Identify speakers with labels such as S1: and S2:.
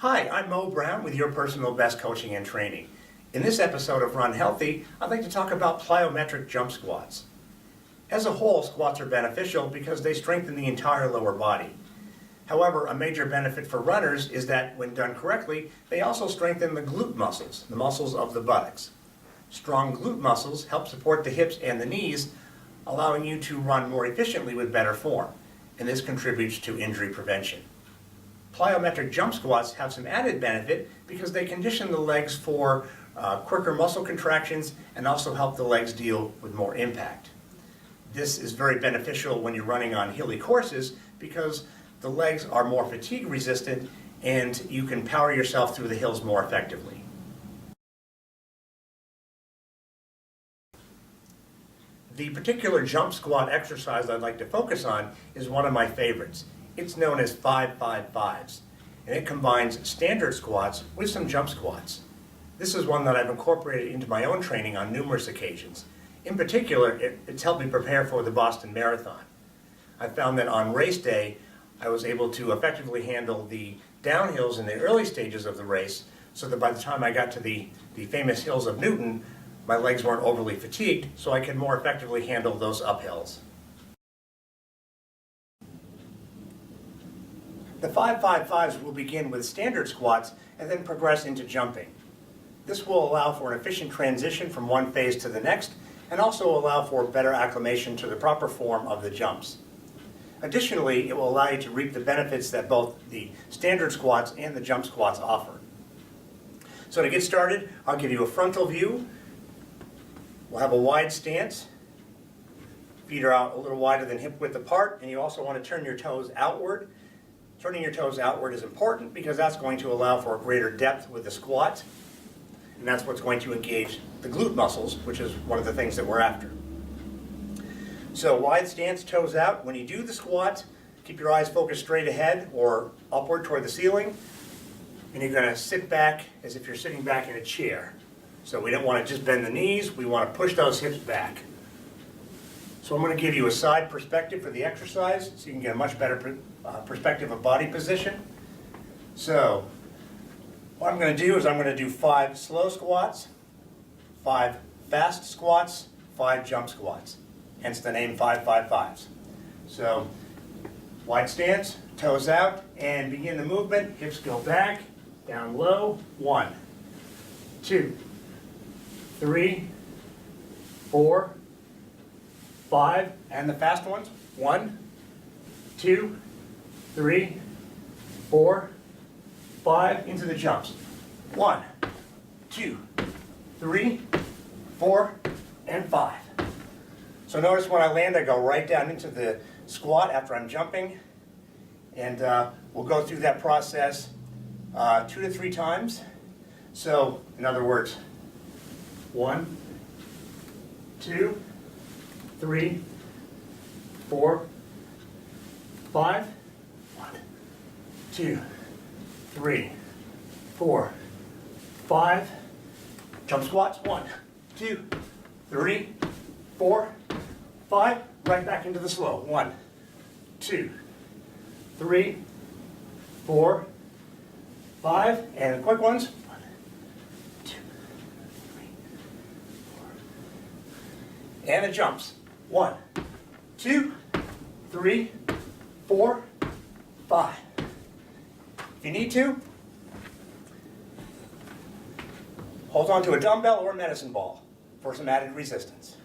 S1: Hi, I'm Mo Brown with your personal best coaching and training. In this episode of Run Healthy, I'd like to talk about plyometric jump squats. As a whole, squats are beneficial because they strengthen the entire lower body. However, a major benefit for runners is that when done correctly, they also strengthen the glute muscles, the muscles of the buttocks. Strong glute muscles help support the hips and the knees, allowing you to run more efficiently with better form, and this contributes to injury prevention. Plyometric jump squats have some added benefit because they condition the legs for quicker muscle contractions and also help the legs deal with more impact. This is very beneficial when you're running on hilly courses because the legs are more fatigue resistant and you can power yourself through the hills more effectively. The particular jump squat exercise I'd like to focus on is one of my favorites. It's known as 5-5-5s, and it combines standard squats with some jump squats. This is one that I've incorporated into my own training on numerous occasions. In particular, it's helped me prepare for the Boston Marathon. I found that on race day, I was able to effectively handle the downhills in the early stages of the race, so that by the time I got to the famous hills of Newton, my legs weren't overly fatigued, so I could more effectively handle those uphills. The 5-5-5s will begin with standard squats and then progress into jumping. This will allow for an efficient transition from one phase to the next and also allow for better acclimation to the proper form of the jumps. Additionally, it will allow you to reap the benefits that both the standard squats and the jump squats offer. So to get started, I'll give you a frontal view. We'll have a wide stance. Feet are out a little wider than hip width apart, and you also want to turn your toes outward. Turning your toes outward is important because that's going to allow for a greater depth with the squat, and that's what's going to engage the glute muscles, which is one of the things that we're after. So wide stance, toes out. When you do the squat, keep your eyes focused straight ahead or upward toward the ceiling, and you're going to sit back as if you're sitting back in a chair. So we don't want to just bend the knees, we want to push those hips back. So I'm going to give you a side perspective for the exercise so you can get a much better perspective of body position. So what I'm going to do is I'm going to do 5 slow squats, 5 fast squats, 5 jump squats. Hence the name 5-5-5s. So wide stance, toes out, and begin the movement. Hips go back, down low. 1, 2, 3, 4, 5, and the fast ones. 1, 2, 3, 4, 5, into the jumps. 1, 2, 3, 4, and 5. So notice when I land, I go right down into the squat after I'm jumping, and we'll go through that process 2 to 3 times. So, in other words, 1, 2, 3, 4, 5. 1, 2, 3, 4, 5. Jump squats. 1, 2, 3, 4, 5. Right back into the slow. 1, 2, 3, 4, 5. And the quick ones. 1, 2, 3, 4. And the jumps. 1, 2, 3, 4, 5. If you need to, hold on to a dumbbell or a medicine ball for some added resistance.